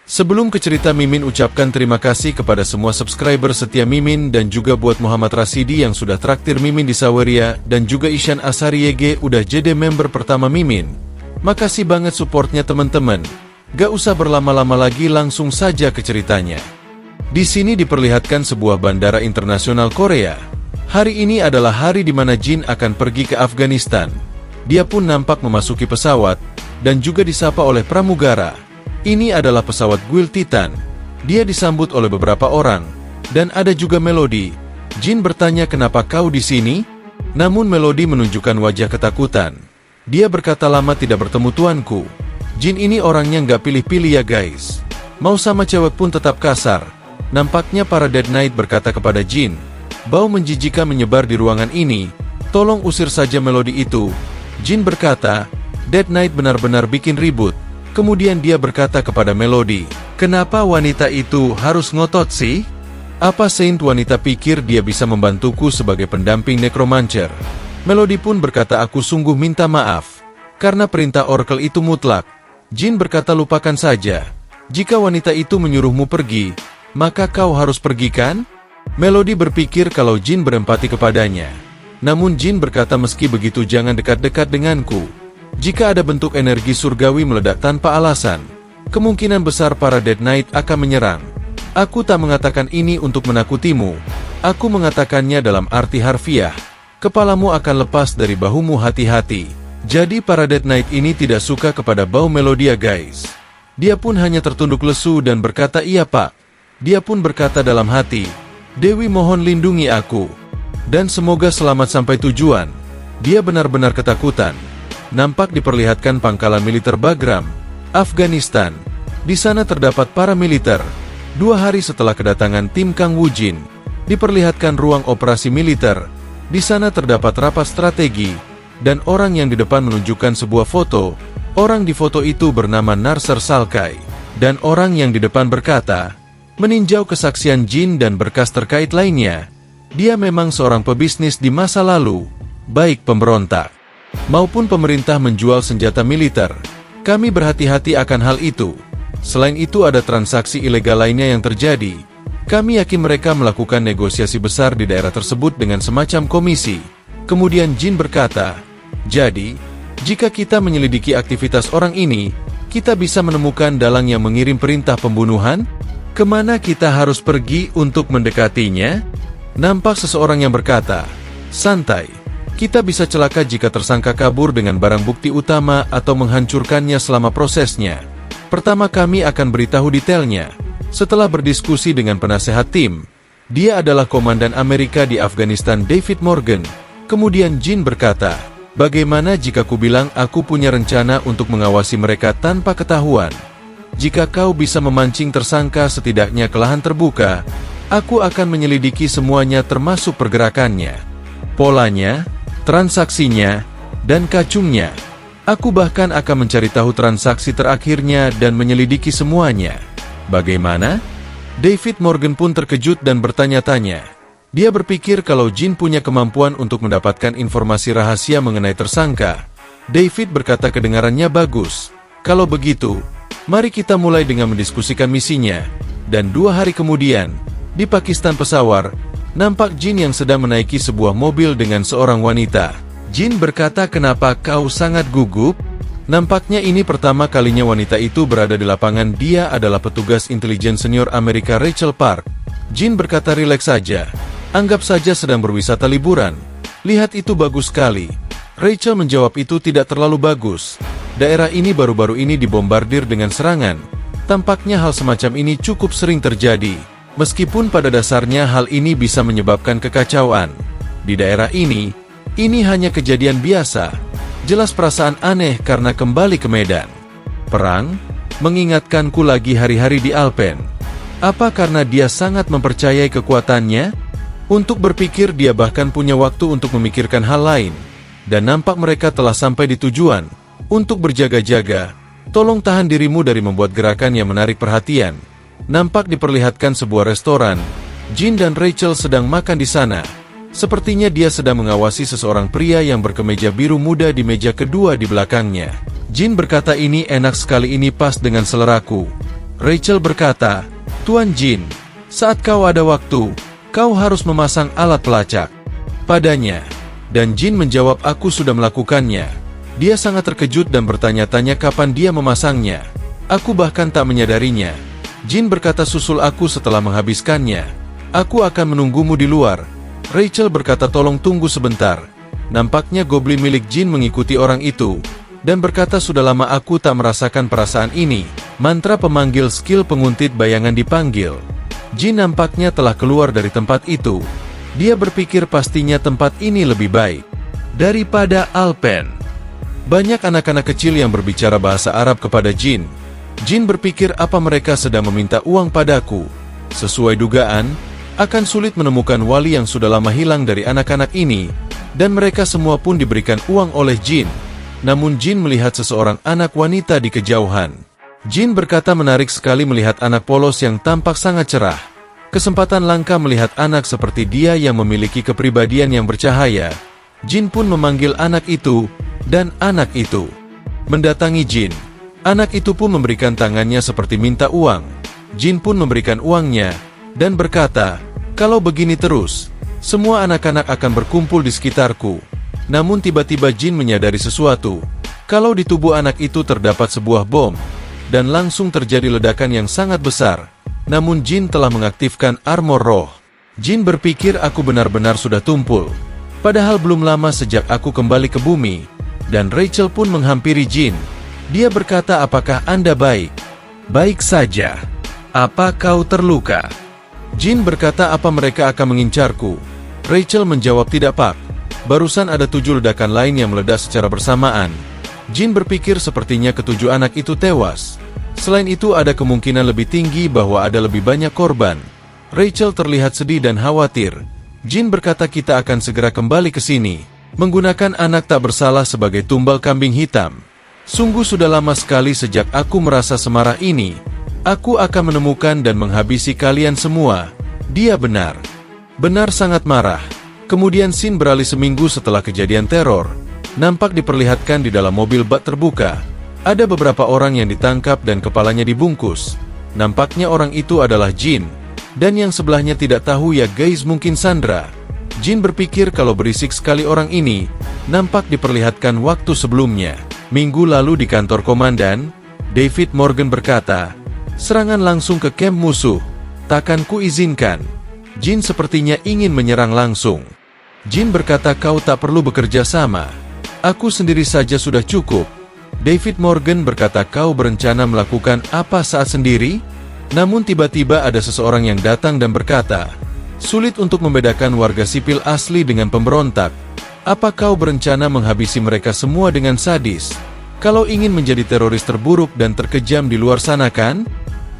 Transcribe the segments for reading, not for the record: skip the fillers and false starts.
Sebelum ke cerita, Mimin ucapkan terima kasih kepada semua subscriber setia Mimin dan juga buat Muhammad Rasidi yang sudah traktir Mimin di Saweria dan juga Ishan Asari YG udah jadi member pertama Mimin. Makasih banget supportnya teman-teman. Gak usah berlama-lama lagi, langsung saja ke ceritanya. Di sini diperlihatkan sebuah bandara internasional Korea. Hari ini adalah hari di mana Jin akan pergi ke Afghanistan. Dia pun nampak memasuki pesawat dan juga disapa oleh pramugara. Ini adalah pesawat Guil Titan. Dia disambut oleh beberapa orang, dan ada juga Melody. Jin bertanya, kenapa kau di sini? Namun Melody menunjukkan wajah ketakutan. Dia berkata, lama tidak bertemu tuanku. Jin ini orangnya nggak pilih-pilih ya guys. Mau sama cewek pun tetap kasar. Nampaknya para Dead Knight berkata kepada Jin, bau menjijikan menyebar di ruangan ini. Tolong usir saja Melody itu. Jin berkata, Dead Knight benar-benar bikin ribut. Kemudian dia berkata kepada Melody, kenapa wanita itu harus ngotot sih? Apa Saint wanita pikir dia bisa membantuku sebagai pendamping Necromancer? Melody pun berkata, aku sungguh minta maaf. Karena perintah Oracle itu mutlak. Jin berkata, lupakan saja. Jika wanita itu menyuruhmu pergi, maka kau harus pergi kan? Melody berpikir kalau Jin berempati kepadanya. Namun Jin berkata, meski begitu jangan dekat-dekat denganku. Jika ada bentuk energi surgawi meledak tanpa alasan, kemungkinan besar para Dead Knight akan menyerang. Aku tak mengatakan ini untuk menakutimu. Aku mengatakannya dalam arti harfiah. Kepalamu akan lepas dari bahumu, hati-hati. Jadi para Dead Knight ini tidak suka kepada bau Melodia guys. Dia pun hanya tertunduk lesu dan berkata, iya pak. Dia pun berkata dalam hati, Dewi mohon lindungi aku. Dan semoga selamat sampai tujuan. Dia benar-benar ketakutan. Nampak diperlihatkan pangkalan militer Bagram, Afghanistan. Di sana terdapat para militer. 2 hari setelah kedatangan tim Kang Woo-jin, diperlihatkan ruang operasi militer. Di sana terdapat rapat strategi, dan orang yang di depan menunjukkan sebuah foto. Orang di foto itu bernama Narser Salkai, dan orang yang di depan berkata, meninjau kesaksian Jin dan berkas terkait lainnya. Dia memang seorang pebisnis di masa lalu, baik pemberontak maupun pemerintah menjual senjata militer. Kami berhati-hati akan hal itu. Selain itu ada transaksi ilegal lainnya yang terjadi. Kami yakin mereka melakukan negosiasi besar di daerah tersebut dengan semacam komisi. Kemudian Jin berkata, jadi, jika kita menyelidiki aktivitas orang ini, kita bisa menemukan dalang yang mengirim perintah pembunuhan? Kemana kita harus pergi untuk mendekatinya? Nampak seseorang yang berkata, santai. Kita bisa celaka jika tersangka kabur dengan barang bukti utama atau menghancurkannya selama prosesnya. Pertama kami akan beritahu detailnya. Setelah berdiskusi dengan penasehat tim, dia adalah Komandan Amerika di Afghanistan David Morgan. Kemudian Jin berkata, bagaimana jika ku bilang aku punya rencana untuk mengawasi mereka tanpa ketahuan? Jika kau bisa memancing tersangka setidaknya ke lahan terbuka, aku akan menyelidiki semuanya termasuk pergerakannya, polanya, transaksinya, dan kacungnya. Aku bahkan akan mencari tahu transaksi terakhirnya dan menyelidiki semuanya. Bagaimana? David Morgan pun terkejut dan bertanya-tanya. Dia berpikir kalau Jin punya kemampuan untuk mendapatkan informasi rahasia mengenai tersangka. David berkata kedengarannya bagus. Kalau begitu, mari kita mulai dengan mendiskusikan misinya. Dan 2 hari kemudian, di Pakistan Peshawar, nampak Jin yang sedang menaiki sebuah mobil dengan seorang wanita. Jin berkata, kenapa kau sangat gugup? Nampaknya ini pertama kalinya wanita itu berada di lapangan. Dia adalah petugas intelijen senior Amerika Rachel Park. Jin berkata, rileks saja. Anggap saja sedang berwisata liburan. Lihat itu bagus sekali. Rachel menjawab, itu tidak terlalu bagus. Daerah ini baru-baru ini dibombardir dengan serangan. Tampaknya hal semacam ini cukup sering terjadi. Meskipun pada dasarnya hal ini bisa menyebabkan kekacauan. Di daerah ini hanya kejadian biasa. Jelas perasaan aneh karena kembali ke medan perang, mengingatkanku lagi hari-hari di Alpen. Apa karena dia sangat mempercayai kekuatannya? Untuk berpikir dia bahkan punya waktu untuk memikirkan hal lain. Dan nampak mereka telah sampai di tujuan. Untuk berjaga-jaga, tolong tahan dirimu dari membuat gerakan yang menarik perhatian. Nampak diperlihatkan sebuah restoran. Jin dan Rachel sedang makan di sana. Sepertinya dia sedang mengawasi seseorang pria yang berkemeja biru muda di meja kedua di belakangnya. Jin berkata, ini enak sekali, ini pas dengan seleraku. Rachel berkata, "Tuan Jin, saat kau ada waktu, kau harus memasang alat pelacak padanya." Dan Jin menjawab, "Aku sudah melakukannya." Dia sangat terkejut dan bertanya-tanya kapan dia memasangnya. "Aku bahkan tak menyadarinya." Jin berkata, "Susul aku setelah menghabiskannya. Aku akan menunggumu di luar." Rachel berkata, "Tolong tunggu sebentar." Nampaknya goblin milik Jin mengikuti orang itu, dan berkata, "Sudah lama aku tak merasakan perasaan ini." Mantra pemanggil skill penguntit bayangan dipanggil. Jin nampaknya telah keluar dari tempat itu. Dia berpikir pastinya tempat ini lebih baik daripada Alpen. Banyak anak-anak kecil yang berbicara bahasa Arab kepada Jin. Jin berpikir, apa mereka sedang meminta uang padaku? Sesuai dugaan, akan sulit menemukan wali yang sudah lama hilang dari anak-anak ini, dan mereka semua pun diberikan uang oleh Jin. Namun Jin melihat seseorang anak wanita di kejauhan. Jin berkata, "Menarik sekali melihat anak polos yang tampak sangat cerah. Kesempatan langka melihat anak seperti dia yang memiliki kepribadian yang bercahaya." Jin pun memanggil anak itu, dan anak itu mendatangi Jin. Anak itu pun memberikan tangannya seperti minta uang. Jin pun memberikan uangnya, dan berkata, "Kalau begini terus, semua anak-anak akan berkumpul di sekitarku." Namun tiba-tiba Jin menyadari sesuatu. Kalau di tubuh anak itu terdapat sebuah bom, dan langsung terjadi ledakan yang sangat besar. Namun Jin telah mengaktifkan armor roh. Jin berpikir, aku benar-benar sudah tumpul. Padahal belum lama sejak aku kembali ke bumi. Dan Rachel pun menghampiri Jin. Dia berkata, "Apakah Anda baik?" "Baik saja." "Apa kau terluka?" Jin berkata, "Apa mereka akan mengincarku?" Rachel menjawab, "Tidak, Pak. Barusan ada 7 ledakan lain yang meledak secara bersamaan." Jin berpikir sepertinya ketujuh anak itu tewas. Selain itu ada kemungkinan lebih tinggi bahwa ada lebih banyak korban. Rachel terlihat sedih dan khawatir. Jin berkata, "Kita akan segera kembali ke sini, menggunakan anak tak bersalah sebagai tumbal kambing hitam. Sungguh sudah lama sekali sejak aku merasa semarah ini. Aku akan menemukan dan menghabisi kalian semua." Dia benar sangat marah. Kemudian scene beralih seminggu setelah kejadian teror. Nampak diperlihatkan di dalam mobil bak terbuka. Ada beberapa orang yang ditangkap dan kepalanya dibungkus. Nampaknya orang itu adalah Jin. Dan yang sebelahnya tidak tahu, ya guys, mungkin Sandra. Jin berpikir kalau berisik sekali orang ini. Nampak diperlihatkan waktu sebelumnya. Minggu lalu di kantor komandan, David Morgan berkata, "Serangan langsung ke kamp musuh. Takkan ku izinkan." Jin sepertinya ingin menyerang langsung. Jin berkata, "Kau tak perlu bekerja sama. Aku sendiri saja sudah cukup." David Morgan berkata, "Kau berencana melakukan apa saat sendiri?" Namun tiba-tiba ada seseorang yang datang dan berkata, "Sulit untuk membedakan warga sipil asli dengan pemberontak. Apa kau berencana menghabisi mereka semua dengan sadis? Kalau ingin menjadi teroris terburuk dan terkejam di luar sana kan?"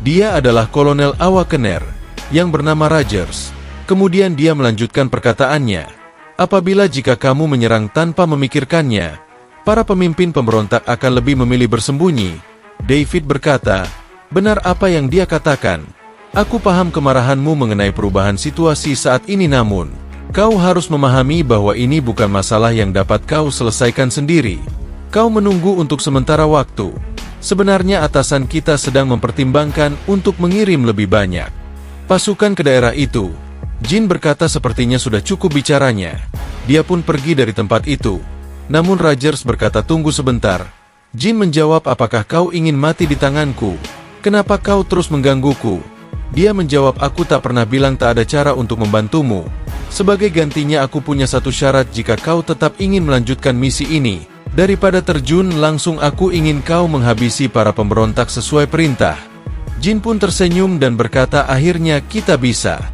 Dia adalah Kolonel Awakener, yang bernama Rogers. Kemudian dia melanjutkan perkataannya, "Apabila jika kamu menyerang tanpa memikirkannya, para pemimpin pemberontak akan lebih memilih bersembunyi." David berkata, "Benar apa yang dia katakan. Aku paham kemarahanmu mengenai perubahan situasi saat ini, namun kau harus memahami bahwa ini bukan masalah yang dapat kau selesaikan sendiri. Kau menunggu untuk sementara waktu. Sebenarnya atasan kita sedang mempertimbangkan untuk mengirim lebih banyak pasukan ke daerah itu." Jin berkata sepertinya sudah cukup bicaranya. Dia pun pergi dari tempat itu. Namun Rogers berkata, "Tunggu sebentar." Jin menjawab, "Apakah kau ingin mati di tanganku? Kenapa kau terus menggangguku?" Dia menjawab, "Aku tak pernah bilang tak ada cara untuk membantumu. Sebagai gantinya aku punya satu syarat. Jika kau tetap ingin melanjutkan misi ini, daripada terjun langsung, aku ingin kau menghabisi para pemberontak sesuai perintah." Jin pun tersenyum dan berkata, "Akhirnya kita bisa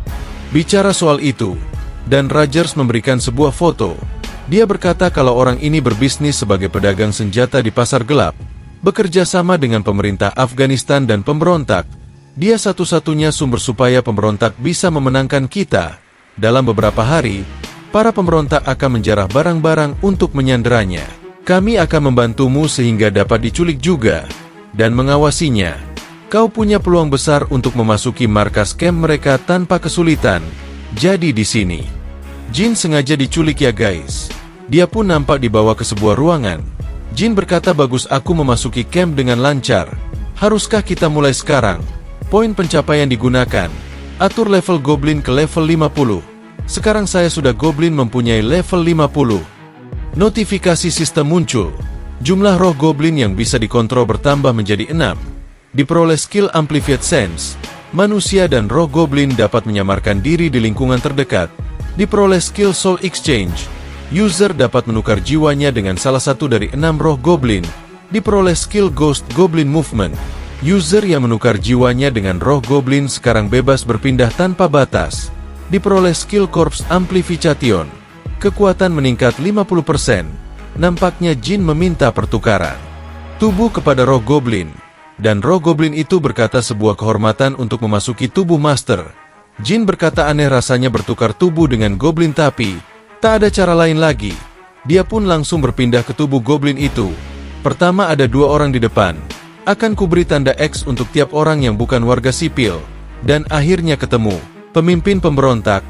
bicara soal itu." Dan Rogers memberikan sebuah foto. Dia berkata kalau orang ini berbisnis sebagai pedagang senjata di pasar gelap, bekerja sama dengan pemerintah Afghanistan dan pemberontak. Dia satu-satunya sumber supaya pemberontak bisa memenangkan kita. Dalam beberapa hari, para pemberontak akan menjarah barang-barang untuk menyanderanya. Kami akan membantumu sehingga dapat diculik juga dan mengawasinya. Kau punya peluang besar untuk memasuki markas camp mereka tanpa kesulitan. Jadi di sini. Jin sengaja diculik ya guys. Dia pun nampak dibawa ke sebuah ruangan. Jin berkata, "Bagus, aku memasuki camp dengan lancar." Haruskah kita mulai sekarang? Poin pencapaian digunakan. Atur level Goblin ke level 50. Sekarang saya sudah Goblin mempunyai level 50. Notifikasi sistem muncul. Jumlah roh Goblin yang bisa dikontrol bertambah menjadi 6. Diperoleh skill Amplified Sense. Manusia dan roh Goblin dapat menyamarkan diri di lingkungan terdekat. Diperoleh skill Soul Exchange. User dapat menukar jiwanya dengan salah satu dari 6 roh Goblin. Diperoleh skill Ghost Goblin Movement. User yang menukar jiwanya dengan roh Goblin sekarang bebas berpindah tanpa batas. Diperoleh skill Corpse Amplification. Kekuatan meningkat 50%. Nampaknya Jin meminta pertukaran tubuh kepada roh Goblin. Dan roh Goblin itu berkata sebuah kehormatan untuk memasuki tubuh Master. Jin berkata aneh rasanya bertukar tubuh dengan Goblin tapi tak ada cara lain lagi. Dia pun langsung berpindah ke tubuh Goblin itu. Pertama ada 2 orang di depan. Akan kuberi tanda X untuk tiap orang yang bukan warga sipil. Dan akhirnya ketemu pemimpin pemberontak.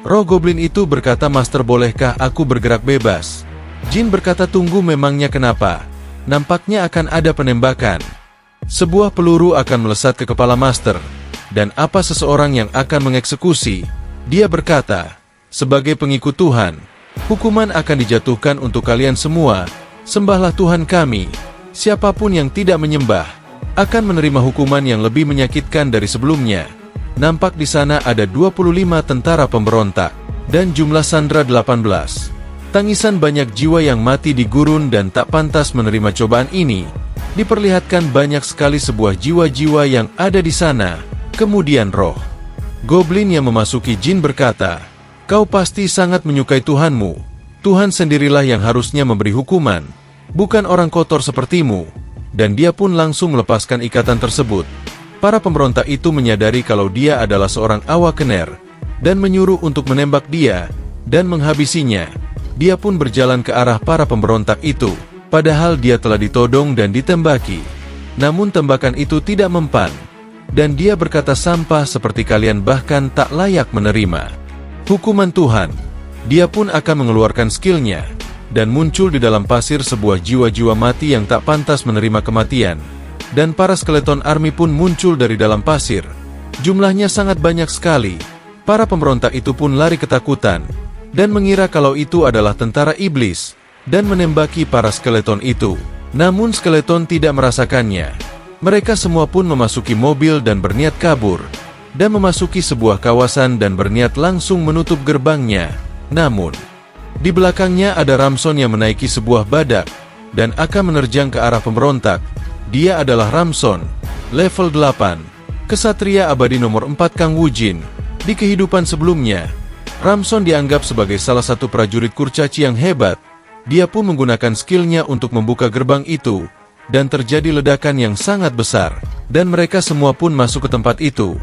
Roh Goblin itu berkata, Master, bolehkah aku bergerak bebas? Jin berkata, tunggu, memangnya kenapa? Nampaknya akan ada penembakan. Sebuah peluru akan melesat ke kepala Master. Dan apa seseorang yang akan mengeksekusi? Dia berkata, sebagai pengikut Tuhan, hukuman akan dijatuhkan untuk kalian semua. Sembahlah Tuhan kami. Siapapun yang tidak menyembah akan menerima hukuman yang lebih menyakitkan dari sebelumnya. Nampak di sana ada 25 tentara pemberontak dan jumlah sandera 18. Tangisan banyak jiwa yang mati di gurun dan tak pantas menerima cobaan ini. Diperlihatkan banyak sekali sebuah jiwa-jiwa yang ada di sana. Kemudian roh Goblin yang memasuki Jin berkata, kau pasti sangat menyukai Tuhanmu. Tuhan sendirilah yang harusnya memberi hukuman, bukan orang kotor sepertimu. Dan dia pun langsung melepaskan ikatan tersebut. Para pemberontak itu menyadari kalau dia adalah seorang awakener, dan menyuruh untuk menembak dia, dan menghabisinya. Dia pun berjalan ke arah para pemberontak itu, padahal dia telah ditodong dan ditembaki. Namun tembakan itu tidak mempan. Dan dia berkata, sampah seperti kalian bahkan tak layak menerima hukuman Tuhan. Dia pun akan mengeluarkan skillnya. Dan muncul di dalam pasir sebuah jiwa-jiwa mati yang tak pantas menerima kematian. Dan para skeleton army pun muncul dari dalam pasir. Jumlahnya sangat banyak sekali. Para pemberontak itu pun lari ketakutan. Dan mengira kalau itu adalah tentara iblis. Dan menembaki para skeleton itu. Namun skeleton tidak merasakannya. Mereka semua pun memasuki mobil dan berniat kabur. Dan memasuki sebuah kawasan dan berniat langsung menutup gerbangnya. Namun, di belakangnya ada Ramson yang menaiki sebuah badak. Dan akan menerjang ke arah pemberontak. Dia adalah Ramson, level 8. Kesatria abadi nomor 4 Kang Wujin. Di kehidupan sebelumnya, Ramson dianggap sebagai salah satu prajurit kurcaci yang hebat. Dia pun menggunakan skillnya untuk membuka gerbang itu. Dan terjadi ledakan yang sangat besar. Dan mereka semua pun masuk ke tempat itu.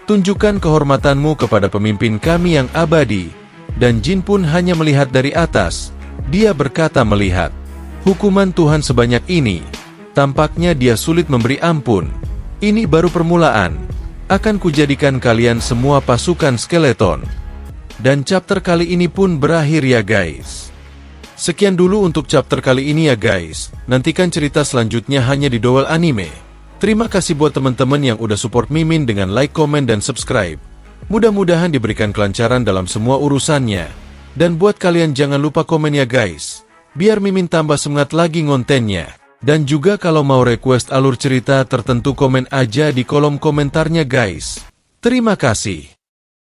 Tunjukkan kehormatanmu kepada pemimpin kami yang abadi. Dan Jin pun hanya melihat dari atas. Dia berkata melihat hukuman Tuhan sebanyak ini. Tampaknya dia sulit memberi ampun. Ini baru permulaan. Akan kujadikan kalian semua pasukan skeleton. Dan chapter kali ini pun berakhir ya guys. Sekian dulu untuk chapter kali ini ya guys. Nantikan cerita selanjutnya hanya di Dowel Anime. Terima kasih buat teman-teman yang udah support Mimin dengan like, komen, dan subscribe. Mudah-mudahan diberikan kelancaran dalam semua urusannya. Dan buat kalian jangan lupa komen ya guys. Biar Mimin tambah semangat lagi ngontennya. Dan juga kalau mau request alur cerita tertentu komen aja di kolom komentarnya guys. Terima kasih.